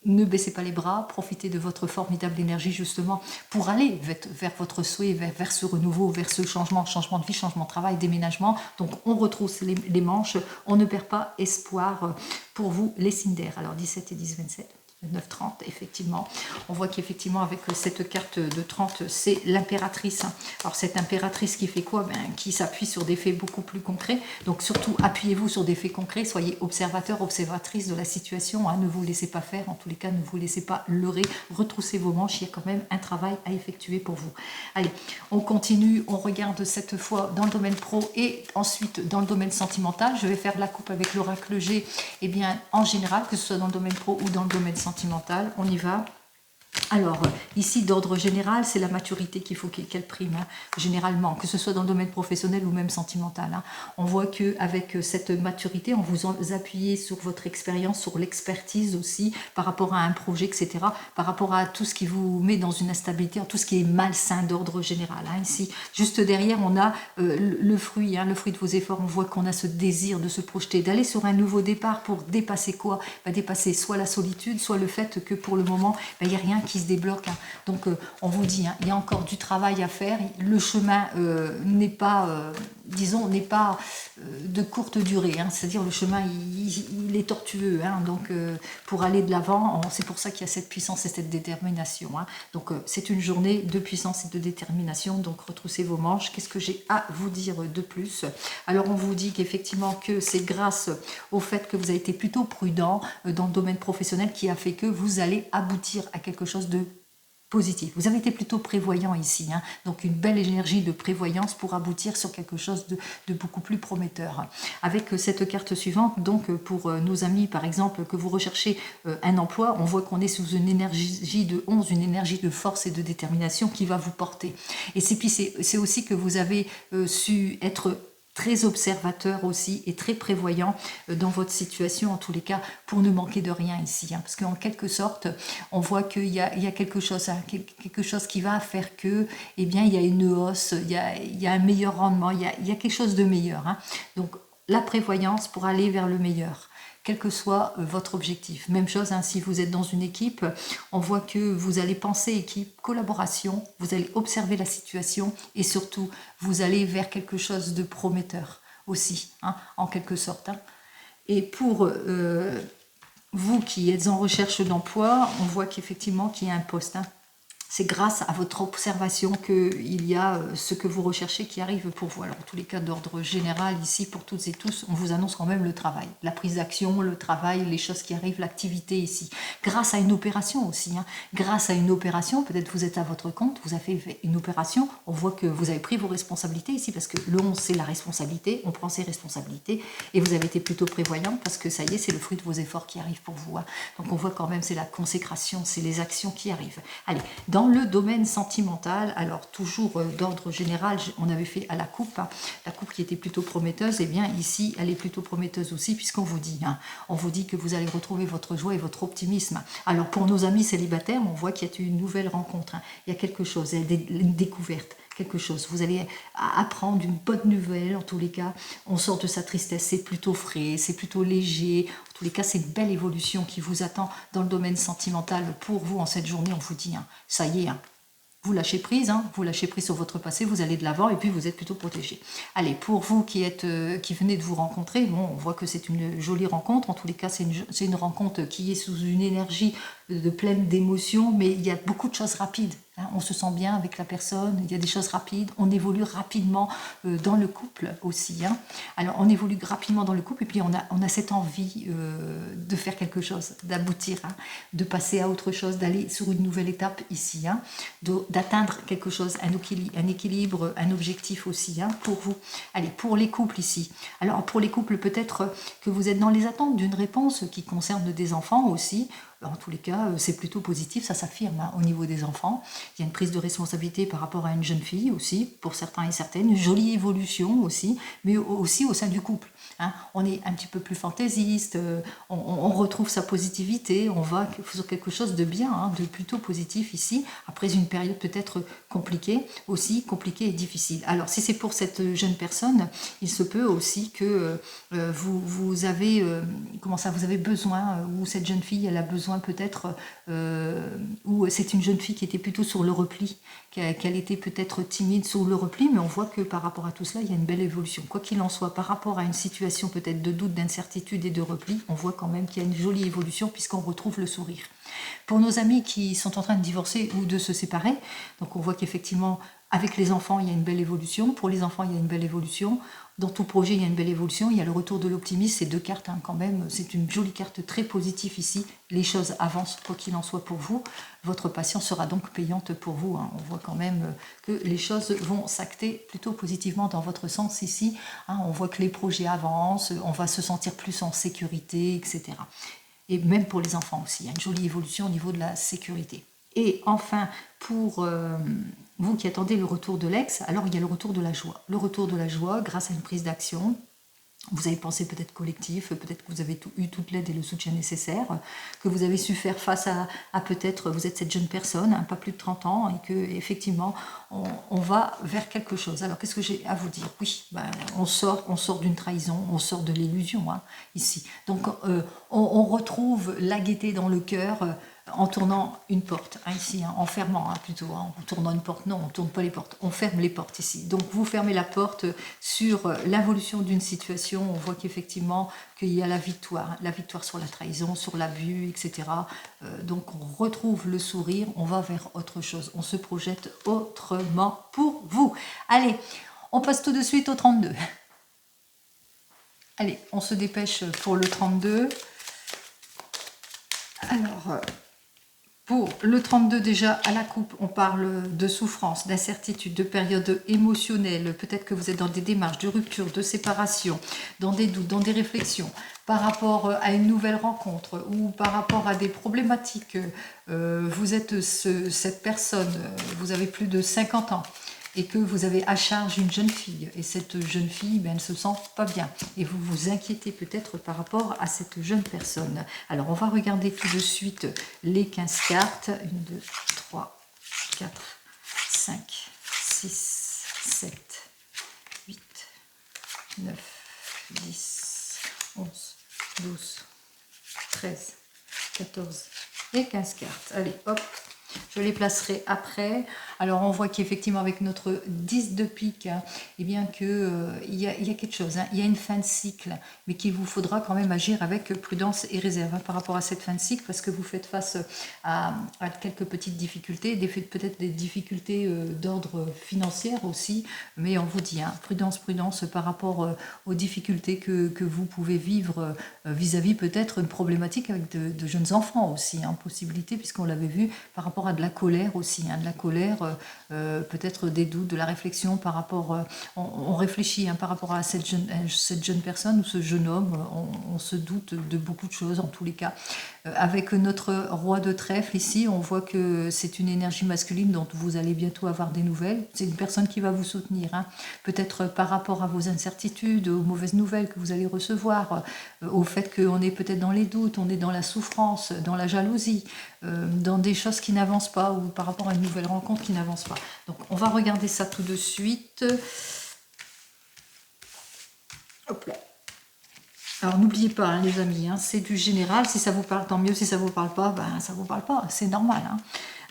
Ne baissez pas les bras, profitez de votre formidable énergie justement pour aller vers votre souhait, vers ce renouveau, vers ce changement de vie, changement de travail, déménagement. Donc on retrousse les manches, on ne perd pas espoir pour vous les signes d'air. Alors 17 et 10, 27. 9, 30, effectivement. On voit qu'effectivement, avec cette carte de 30, c'est l'impératrice. Alors, cette impératrice qui fait quoi? Qui s'appuie sur des faits beaucoup plus concrets. Donc, surtout, appuyez-vous sur des faits concrets. Soyez observateur, observatrice de la situation. Hein. Ne vous laissez pas faire. En tous les cas, ne vous laissez pas leurrer. Retroussez vos manches. Il y a quand même un travail à effectuer pour vous. Allez, on continue. On regarde cette fois dans le domaine pro et ensuite dans le domaine sentimental. Je vais faire la coupe avec l'oracle G. Eh bien, en général, que ce soit dans le domaine pro ou dans le domaine sentimental, on y va. Alors, ici, d'ordre général, c'est la maturité qu'il faut qu'elle prime, hein, généralement, que ce soit dans le domaine professionnel ou même sentimental. Hein. On voit qu'avec cette maturité, on vous appuyez sur votre expérience, sur l'expertise aussi, par rapport à un projet, etc., par rapport à tout ce qui vous met dans une instabilité, tout ce qui est malsain d'ordre général. Hein. Ici, juste derrière, on a le fruit, hein, le fruit de vos efforts. On voit qu'on a ce désir de se projeter, d'aller sur un nouveau départ pour dépasser quoi? Dépasser soit la solitude, soit le fait que pour le moment, il n'y a rien qui se débloque. Hein. Donc, on vous dit, hein, il y a encore du travail à faire. Le chemin n'est pas, disons, n'est pas de courte durée. Hein. C'est-à-dire, le chemin, il est tortueux. Hein. Donc, pour aller de l'avant, c'est pour ça qu'il y a cette puissance et cette détermination. Hein. Donc, c'est une journée de puissance et de détermination. Donc, retroussez vos manches. Qu'est-ce que j'ai à vous dire de plus? Alors, on vous dit qu'effectivement, que c'est grâce au fait que vous avez été plutôt prudent dans le domaine professionnel qui a fait que vous allez aboutir à quelque chose de positive. Vous avez été plutôt prévoyant ici, hein, donc une belle énergie de prévoyance pour aboutir sur quelque chose de beaucoup plus prometteur. Avec cette carte suivante, donc pour nos amis par exemple, que vous recherchez un emploi, on voit qu'on est sous une énergie de 11, une énergie de force et de détermination qui va vous porter. Et c'est aussi que vous avez su être très observateur aussi et très prévoyant dans votre situation, en tous les cas, pour ne manquer de rien ici. Hein, parce qu'en quelque sorte, on voit qu'il y a quelque chose, hein, quelque chose qui va faire que, eh bien, il y a une hausse, il y a un meilleur rendement, il y a quelque chose de meilleur. Hein. Donc, la prévoyance pour aller vers le meilleur, quel que soit votre objectif. Même chose, hein, si vous êtes dans une équipe, on voit que vous allez penser équipe, collaboration, vous allez observer la situation et surtout, vous allez vers quelque chose de prometteur aussi, hein, en quelque sorte. Hein. Et pour vous qui êtes en recherche d'emploi, on voit qu'effectivement qu'il y a un poste. Hein. C'est grâce à votre observation qu'il y a ce que vous recherchez qui arrive pour vous. Alors, en tous les cas, d'ordre général, ici, pour toutes et tous, on vous annonce quand même le travail. La prise d'action, le travail, les choses qui arrivent, l'activité ici. Grâce à une opération aussi. Hein. Grâce à une opération, peut-être vous êtes à votre compte, vous avez fait une opération, on voit que vous avez pris vos responsabilités ici, parce que le 11, c'est la responsabilité, on prend ses responsabilités, et vous avez été plutôt prévoyant, parce que ça y est, c'est le fruit de vos efforts qui arrivent pour vous. Hein. Donc, on voit quand même, c'est la consécration, c'est les actions qui arrivent. Allez, dans le domaine sentimental, alors toujours d'ordre général, on avait fait à la coupe, hein, la coupe qui était plutôt prometteuse, et bien ici elle est plutôt prometteuse aussi, puisqu'on vous dit, hein, on vous dit que vous allez retrouver votre joie et votre optimisme. Alors pour nos amis célibataires, on voit qu'il y a une nouvelle rencontre, hein, il y a quelque chose, il y a une découverte. Quelque chose, vous allez apprendre une bonne nouvelle, en tous les cas, on sort de sa tristesse, c'est plutôt frais, c'est plutôt léger, en tous les cas, c'est une belle évolution qui vous attend dans le domaine sentimental pour vous en cette journée, on vous dit, hein, ça y est, hein, vous lâchez prise, hein, vous lâchez prise sur votre passé, vous allez de l'avant et puis vous êtes plutôt protégé. Allez, pour vous qui venez de vous rencontrer, bon, on voit que c'est une jolie rencontre, en tous les cas, c'est une rencontre qui est sous une énergie de pleine d'émotions, mais il y a beaucoup de choses rapides. Hein, on se sent bien avec la personne, il y a des choses rapides, on évolue rapidement dans le couple aussi. Hein. Alors, on évolue rapidement dans le couple et puis on a cette envie de faire quelque chose, d'aboutir, hein, de passer à autre chose, d'aller sur une nouvelle étape ici, hein, d'atteindre quelque chose, un équilibre, un objectif aussi, hein, pour vous. Allez, pour les couples ici. Alors, pour les couples, peut-être que vous êtes dans les attentes d'une réponse qui concerne des enfants aussi. En tous les cas, c'est plutôt positif, ça s'affirme hein, au niveau des enfants. Il y a une prise de responsabilité par rapport à une jeune fille aussi, pour certains et certaines, une jolie évolution aussi, mais aussi au sein du couple. Hein. On est un petit peu plus fantaisiste, on retrouve sa positivité, on va sur quelque chose de bien, hein, de plutôt positif ici, après une période peut-être compliquée, aussi compliquée et difficile. Alors si c'est pour cette jeune personne, il se peut aussi que vous avez, vous avez besoin, ou cette jeune fille, elle a besoin peut-être, ou c'est une jeune fille qui était plutôt sur le repli, qu'elle était peut-être timide sur le repli, mais on voit que par rapport à tout cela, il y a une belle évolution. Quoi qu'il en soit, par rapport à une situation peut-être de doute, d'incertitude et de repli, on voit quand même qu'il y a une jolie évolution puisqu'on retrouve le sourire. Pour nos amis qui sont en train de divorcer ou de se séparer, donc on voit qu'effectivement, avec les enfants, il y a une belle évolution. Pour les enfants, il y a une belle évolution. Dans tout projet, il y a une belle évolution. Il y a le retour de l'optimisme. Ces deux cartes, hein, quand même, c'est une jolie carte très positive ici. Les choses avancent, quoi qu'il en soit pour vous. Votre patience sera donc payante pour vous. Hein. On voit quand même que les choses vont s'acter plutôt positivement dans votre sens ici. Hein. On voit que les projets avancent, on va se sentir plus en sécurité, etc. Et même pour les enfants aussi, il y a une jolie évolution au niveau de la sécurité. Et enfin, pour vous qui attendez le retour de l'ex, alors il y a le retour de la joie. Le retour de la joie grâce à une prise d'action. Vous avez pensé peut-être collectif, peut-être que vous avez eu toute l'aide et le soutien nécessaire, que vous avez su faire face à peut-être, vous êtes cette jeune personne, hein, pas plus de 30 ans, et que effectivement on va vers quelque chose. Alors qu'est-ce que j'ai à vous dire? Oui, ben, on sort d'une trahison, on sort de l'illusion, hein, ici. Donc on retrouve la gaieté dans le cœur, en tournant une porte, hein, ici, hein, en fermant plutôt, hein, en tournant une porte, non, on ne tourne pas les portes, on ferme les portes ici. Donc vous fermez la porte sur l'évolution d'une situation, on voit qu'effectivement qu'il y a la victoire sur la trahison, sur l'abus, etc. Donc on retrouve le sourire, on va vers autre chose, on se projette autrement pour vous. Allez, on passe tout de suite au 32. Allez, on se dépêche pour le 32. Alors... Pour le 32 déjà, à la coupe, on parle de souffrance, d'incertitude, de période émotionnelle. Peut-être que vous êtes dans des démarches de rupture, de séparation, dans des doutes, dans des réflexions, par rapport à une nouvelle rencontre ou par rapport à des problématiques. Vous êtes cette personne, vous avez plus de 50 ans. Et que vous avez à charge une jeune fille, et cette jeune fille, ben, elle ne se sent pas bien, et vous vous inquiétez peut-être par rapport à cette jeune personne. Alors on va regarder tout de suite les 15 cartes, 1, 2, 3, 4, 5, 6, 7, 8, 9, 10, 11, 12, 13, 14 et 15 cartes. Allez, hop, je les placerai après. Alors on voit qu'effectivement avec notre 10 de pique, hein, eh bien que il y a quelque chose, hein, il y a une fin de cycle, mais qu'il vous faudra quand même agir avec prudence et réserve, hein, par rapport à cette fin de cycle, parce que vous faites face à quelques petites difficultés, peut-être des difficultés d'ordre financier aussi, mais on vous dit, hein, prudence, prudence par rapport aux difficultés que vous pouvez vivre vis-à-vis peut-être une problématique avec de jeunes enfants aussi, hein, possibilité, puisqu'on l'avait vu par rapport à de la colère aussi, hein, de la colère, peut-être des doutes, de la réflexion par rapport, on réfléchit, hein, par rapport à cette jeune personne ou ce jeune homme, on se doute de beaucoup de choses en tous les cas. Avec notre roi de trèfle ici, on voit que c'est une énergie masculine dont vous allez bientôt avoir des nouvelles. C'est une personne qui va vous soutenir, hein, peut-être par rapport à vos incertitudes, aux mauvaises nouvelles que vous allez recevoir, au fait qu'on est peut-être dans les doutes, on est dans la souffrance, dans la jalousie, dans des choses qui n'avancent pas, ou par rapport à une nouvelle rencontre qui n'avance pas. Donc on va regarder ça tout de suite. Hop là. Alors n'oubliez pas, hein, les amis, hein, c'est du général. Si ça vous parle, tant mieux. Si ça vous parle pas, ben ça vous parle pas. C'est normal. Hein.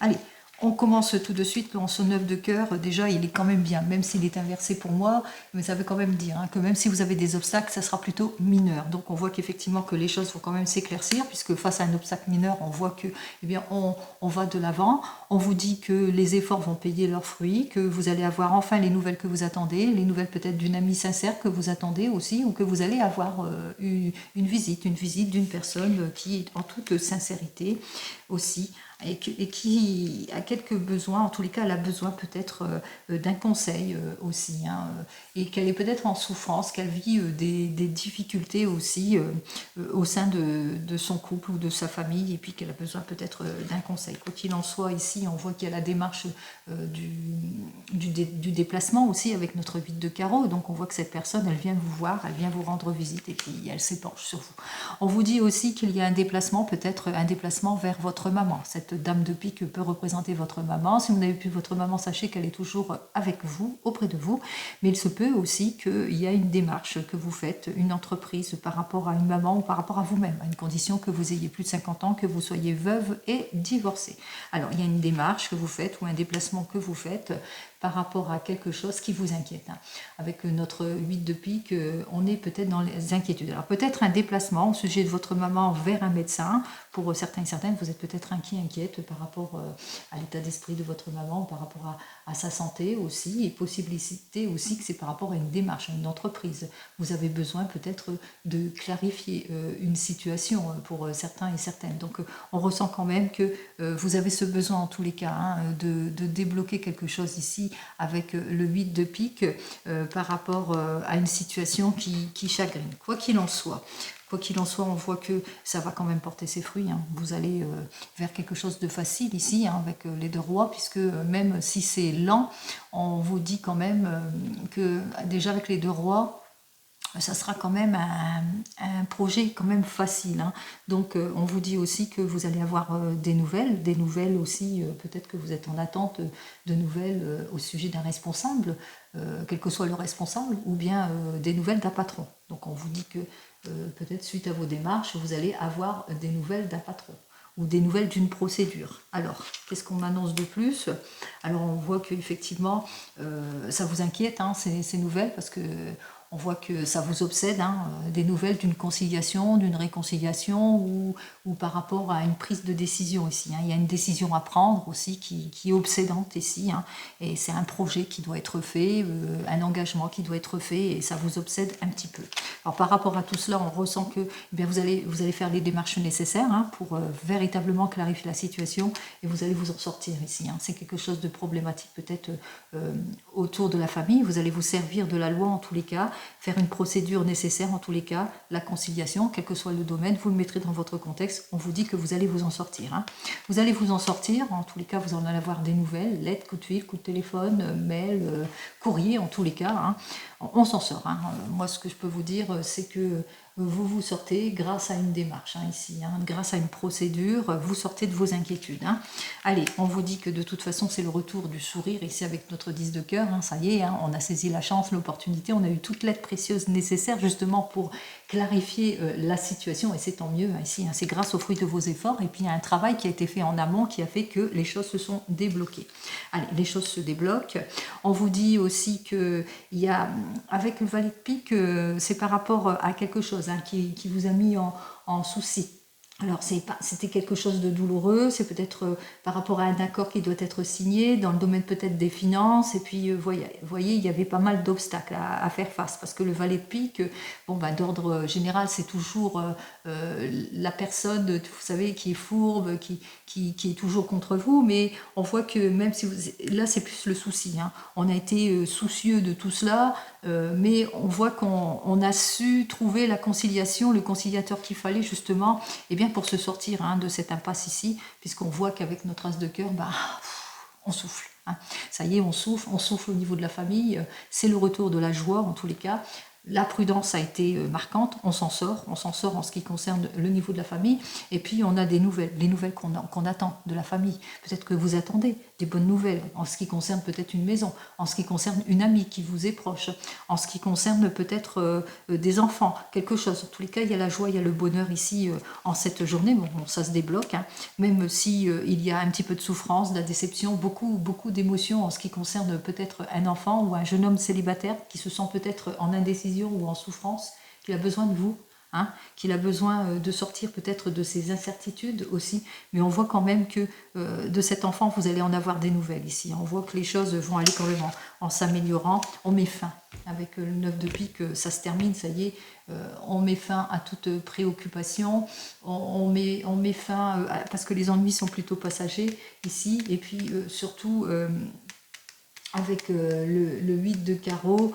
Allez, on commence tout de suite. Dans son 9 de cœur, déjà, il est quand même bien, même s'il est inversé pour moi. Mais ça veut quand même dire, hein, que même si vous avez des obstacles, ça sera plutôt mineur. Donc on voit qu'effectivement que les choses vont quand même s'éclaircir, puisque face à un obstacle mineur, on voit que, eh bien, on va de l'avant. On vous dit que les efforts vont payer leurs fruits, que vous allez avoir enfin les nouvelles que vous attendez, les nouvelles peut-être d'une amie sincère que vous attendez aussi, ou que vous allez avoir une visite d'une personne qui est en toute sincérité aussi, et qui a quelques besoins, en tous les cas elle a besoin peut-être d'un conseil aussi, hein, et qu'elle est peut-être en souffrance, qu'elle vit des difficultés aussi au sein de son couple ou de sa famille, et puis qu'elle a besoin peut-être d'un conseil. Quoi qu'il en soit, ici on voit qu'il y a la démarche du déplacement aussi avec notre 8 de carreau, donc on voit que cette personne, elle vient vous voir, elle vient vous rendre visite, et puis elle s'épanche sur vous. On vous dit aussi qu'il y a un déplacement, peut-être un déplacement vers votre maman. Cette dame de pique peut représenter votre maman. Si vous n'avez plus votre maman, sachez qu'elle est toujours avec vous, auprès de vous, mais il se peut aussi qu'il y a une démarche que vous faites, une entreprise par rapport à une maman ou par rapport à vous-même, à une condition que vous ayez plus de 50 ans, que vous soyez veuve et divorcée. Alors, il y a une démarche que vous faites ou un déplacement que vous faites par rapport à quelque chose qui vous inquiète. Hein. Avec notre 8 de pique, on est peut-être dans les inquiétudes. Alors peut-être un déplacement au sujet de votre maman vers un médecin. Pour certains et certaines, vous êtes peut-être inquiète par rapport à l'état d'esprit de votre maman, par rapport à sa santé aussi, et possibilité aussi que c'est par rapport à une démarche, à une entreprise. Vous avez besoin peut-être de clarifier une situation pour certains et certaines. Donc on ressent quand même que vous avez ce besoin en tous les cas, hein, de débloquer quelque chose ici avec le 8 de pique par rapport à une situation qui chagrine. Quoi qu'il en soit, on voit que ça va quand même porter ses fruits. Hein. Vous allez vers quelque chose de facile ici, hein, avec les 2 rois, puisque même si c'est lent, on vous dit quand même que déjà avec les 2 rois, ça sera quand même un projet quand même facile. Hein. Donc on vous dit aussi que vous allez avoir des nouvelles aussi, peut-être que vous êtes en attente de nouvelles au sujet d'un responsable, quel que soit le responsable, ou bien des nouvelles d'un patron. Donc on vous dit que peut-être suite à vos démarches, vous allez avoir des nouvelles d'un patron ou des nouvelles d'une procédure. Alors, qu'est-ce qu'on annonce de plus? Alors, on voit qu'effectivement, ça vous inquiète, hein, ces nouvelles, parce que On voit que ça vous obsède, hein, des nouvelles d'une conciliation, d'une réconciliation ou par rapport à une prise de décision ici. Hein. Il y a une décision à prendre aussi qui est obsédante ici. Hein, et c'est un projet qui doit être fait, un engagement qui doit être fait et ça vous obsède un petit peu. Alors par rapport à tout cela, on ressent que eh bien, vous allez faire les démarches nécessaires hein, pour véritablement clarifier la situation et vous allez vous en sortir ici. Hein. C'est quelque chose de problématique peut-être autour de la famille. Vous allez vous servir de la loi en tous les cas, faire une procédure nécessaire en tous les cas, la conciliation, quel que soit le domaine, vous le mettrez dans votre contexte. On vous dit que vous allez vous en sortir. Hein. Vous allez vous en sortir, en tous les cas, vous en allez avoir des nouvelles, lettres, coups de fil, coups de téléphone, mail, courrier, en tous les cas. Hein. On s'en sort. Hein. Moi, ce que je peux vous dire, c'est que vous vous sortez grâce à une démarche hein, ici, hein, grâce à une procédure, vous sortez de vos inquiétudes. Hein. Allez, on vous dit que de toute façon c'est le retour du sourire ici avec notre 10 de cœur, hein, ça y est, hein, on a saisi la chance, l'opportunité, on a eu toute l'aide précieuse nécessaire justement pour clarifier la situation et c'est tant mieux hein, ici, hein, c'est grâce aux fruits de vos efforts et puis il y a un travail qui a été fait en amont qui a fait que les choses se sont débloquées. Allez, les choses se débloquent. On vous dit aussi que il y a, avec le valet de pique, c'est par rapport à quelque chose hein, qui vous a mis en souci. Alors, c'était quelque chose de douloureux, c'est peut-être par rapport à un accord qui doit être signé, dans le domaine peut-être des finances, et puis, voyez, il y avait pas mal d'obstacles à faire face, parce que le valet de pique, bon, ben, d'ordre général, c'est toujours la personne, vous savez, qui est fourbe, qui est toujours contre vous, mais on voit que même si vous... Là, c'est plus le souci, hein. On a été soucieux de tout cela, mais on voit qu'on a su trouver la conciliation, le conciliateur qu'il fallait justement, eh bien pour se sortir hein, de cette impasse ici, puisqu'on voit qu'avec notre as de cœur, bah, on souffle. Hein. Ça y est, on souffle au niveau de la famille, c'est le retour de la joie en tous les cas. La prudence a été marquante, on s'en sort en ce qui concerne le niveau de la famille. Et puis on a des nouvelles, les nouvelles qu'on attend de la famille. Peut-être que vous attendez des bonnes nouvelles en ce qui concerne peut-être une maison, en ce qui concerne une amie qui vous est proche, en ce qui concerne peut-être des enfants, quelque chose. En tous les cas, il y a la joie, il y a le bonheur ici en cette journée. Bon, ça se débloque, hein. Même si il y a un petit peu de souffrance, de la déception, beaucoup d'émotions en ce qui concerne peut-être un enfant ou un jeune homme célibataire qui se sent peut-être en indécision ou en souffrance, qu'il a besoin de vous, hein, qu'il a besoin de sortir peut-être de ses incertitudes aussi, mais on voit quand même que de cet enfant, vous allez en avoir des nouvelles ici. On voit que les choses vont aller quand même en s'améliorant. On met fin, avec le 9 de pique, ça se termine, ça y est, on met fin à toute préoccupation, on met fin, parce que les ennuis sont plutôt passagers ici, et puis surtout... avec le 8 de carreau,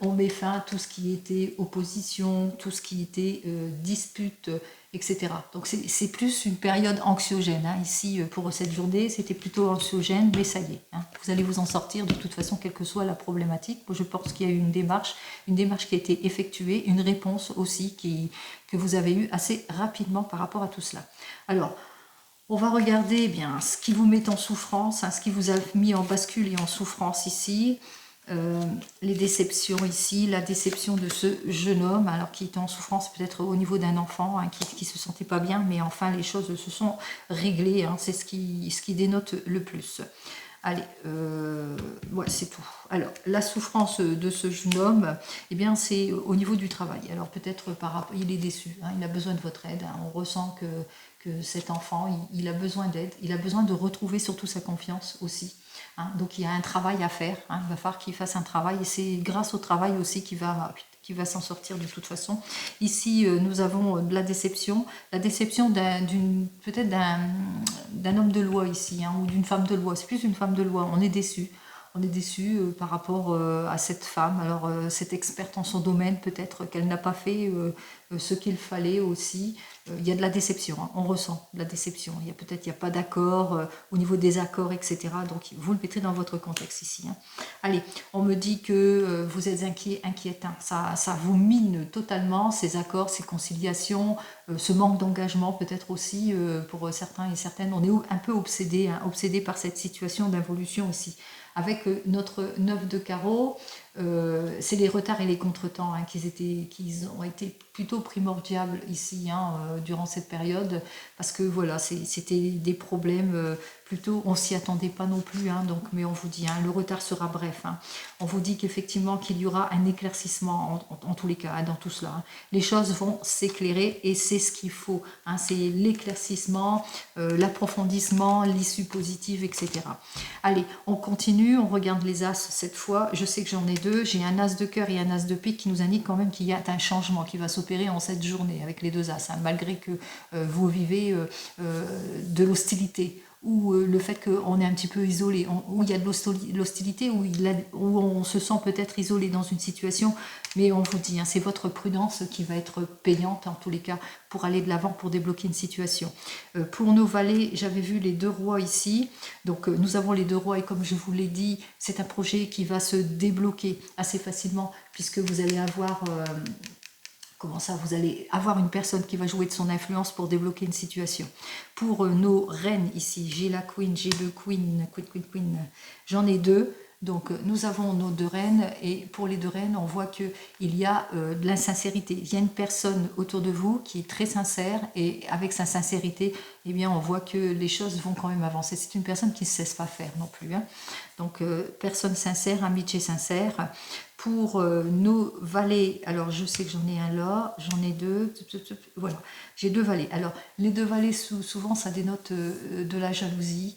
on met fin à tout ce qui était opposition, tout ce qui était dispute, etc. Donc c'est plus une période anxiogène. Hein. Ici, pour cette journée, c'était plutôt anxiogène, mais ça y est. Hein. Vous allez vous en sortir de toute façon, quelle que soit la problématique. Moi, je pense qu'il y a eu une démarche qui a été effectuée, une réponse aussi que vous avez eue assez rapidement par rapport à tout cela. Alors, on va regarder eh bien, ce qui vous met en souffrance, hein, ce qui vous a mis en bascule et en souffrance ici. Les déceptions ici, la déception de ce jeune homme, alors qui était en souffrance peut-être au niveau d'un enfant, hein, qui se sentait pas bien, mais enfin les choses se sont réglées, hein, c'est ce qui dénote le plus. Allez, ouais, c'est tout. Alors, la souffrance de ce jeune homme, eh bien, c'est au niveau du travail. Alors, peut-être par rapport, il est déçu, hein, il a besoin de votre aide. Hein, on ressent que cet enfant, il a besoin d'aide, il a besoin de retrouver surtout sa confiance aussi. Hein, donc, il y a un travail à faire. Hein, il va falloir qu'il fasse un travail et c'est grâce au travail aussi qu'il va s'en sortir de toute façon. Ici, nous avons de la déception peut-être d'un homme de loi ici, hein, ou d'une femme de loi. C'est plus une femme de loi, on est déçu. On est déçu par rapport à cette femme. Alors, cette experte en son domaine, peut-être qu'elle n'a pas fait ce qu'il fallait aussi. Il y a de la déception, hein. On ressent de la déception. Il n'y a pas d'accord au niveau des accords, etc. Donc, vous le mettrez dans votre contexte ici. Hein. Allez, on me dit que vous êtes inquiète. Hein. Ça vous mine totalement, ces accords, ces conciliations, ce manque d'engagement peut-être aussi pour certains et certaines. On est un peu obsédé, hein, obsédé par cette situation d'involution ici. Avec notre 9 de carreau, c'est les retards et les contretemps hein, qui ont été plutôt primordiales ici hein, durant cette période, parce que voilà, c'était des problèmes plutôt, on s'y attendait pas non plus, hein, donc, mais on vous dit, hein, le retard sera bref. Hein. On vous dit qu'effectivement qu'il y aura un éclaircissement en tous les cas hein, dans tout cela. Hein. Les choses vont s'éclairer et c'est ce qu'il faut. Hein, c'est l'éclaircissement, l'approfondissement, l'issue positive, etc. Allez, on continue, on regarde les as cette fois. Je sais que j'en ai deux. J'ai un as de cœur et un as de pique qui nous indiquent quand même qu'il y a un changement qui va s'opérer en cette journée avec les deux as, hein, malgré que vous vivez de l'hostilité ou le fait qu'on est un petit peu isolé, où il y a de l'hostilité, où on se sent peut-être isolé dans une situation, mais on vous dit, hein, c'est votre prudence qui va être payante en tous les cas pour aller de l'avant, pour débloquer une situation. Pour nos valets, j'avais vu les deux rois ici, donc nous avons les deux rois et comme je vous l'ai dit, c'est un projet qui va se débloquer assez facilement puisque vous allez avoir... comment ça, vous allez avoir une personne qui va jouer de son influence pour débloquer une situation. Pour nos reines ici, j'ai la queen, j'ai le queen, j'en ai deux. Donc nous avons nos deux reines et pour les deux reines, on voit qu'il y a de l'insincérité. Il y a une personne autour de vous qui est très sincère et avec sa sincérité, eh bien, on voit que les choses vont quand même avancer. C'est une personne qui ne cesse pas faire non plus. Hein. Donc personne sincère, amitié sincère. Pour nos valets, alors je sais que j'en ai un là, j'en ai deux, voilà, j'ai deux valets. Alors les deux valets, souvent ça dénote de la jalousie,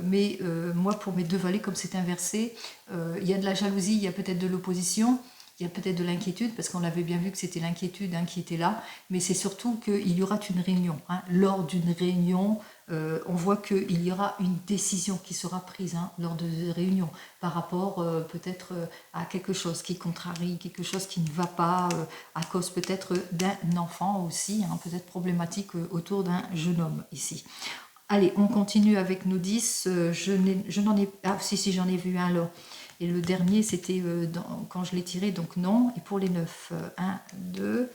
mais moi pour mes deux valets, comme c'est inversé, il y a de la jalousie, il y a peut-être de l'opposition, il y a peut-être de l'inquiétude, parce qu'on l'avait bien vu que c'était l'inquiétude hein, qui était là, mais c'est surtout qu'il y aura une réunion. Hein. Lors d'une réunion, on voit qu'il y aura une décision qui sera prise hein, lors de réunion par rapport peut-être à quelque chose qui contrarie, quelque chose qui ne va pas, à cause peut-être d'un enfant aussi, hein, peut-être problématique autour d'un jeune homme ici. Allez, on continue avec nos 10. Je n'en ai... Ah, si, j'en ai vu un là. Et le dernier, c'était quand je l'ai tiré, donc non. Et pour les 9, 1, 2.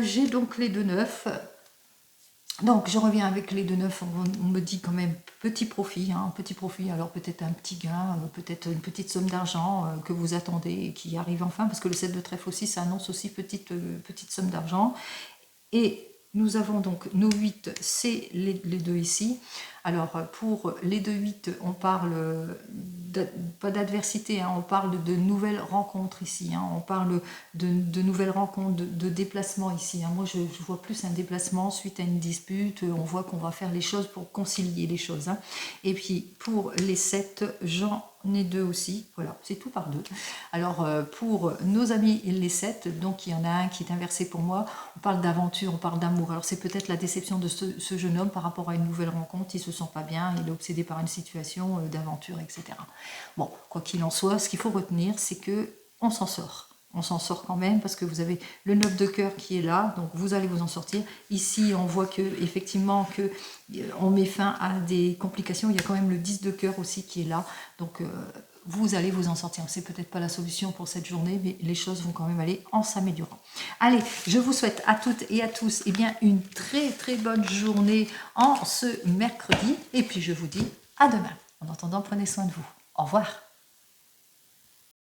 J'ai donc les deux 9. Donc, je reviens avec les deux 9. On me dit quand même petit profit. Hein, petit profit, alors peut-être un petit gain, peut-être une petite somme d'argent que vous attendez et qui arrive enfin. Parce que le 7 de trèfle aussi, ça annonce aussi petite somme d'argent. Et nous avons donc nos 8, c'est les deux ici. Alors pour les deux 8, on parle pas d'adversité, hein, on parle de nouvelles rencontres ici, hein, on parle de nouvelles rencontres, de déplacements ici. Hein. Moi je vois plus un déplacement suite à une dispute, on voit qu'on va faire les choses pour concilier les choses. Hein. Et puis pour les 7, j'en ai deux aussi, voilà, c'est tout par deux. Alors pour nos amis les 7, donc il y en a un qui est inversé pour moi, on parle d'aventure, on parle d'amour. Alors c'est peut-être la déception de ce jeune homme par rapport à une nouvelle rencontre, il se sent pas bien, il est obsédé par une situation d'aventure, etc. Bon, quoi qu'il en soit, ce qu'il faut retenir, c'est que on s'en sort. On s'en sort quand même parce que vous avez le 9 de cœur qui est là, donc vous allez vous en sortir. Ici, on voit que effectivement que on met fin à des complications. Il y a quand même le 10 de cœur aussi qui est là, donc vous allez vous en sortir. C'est peut-être pas la solution pour cette journée, mais les choses vont quand même aller en s'améliorant. Allez, je vous souhaite à toutes et à tous eh bien, une très très bonne journée en ce mercredi. Et puis je vous dis à demain. En attendant, prenez soin de vous. Au revoir.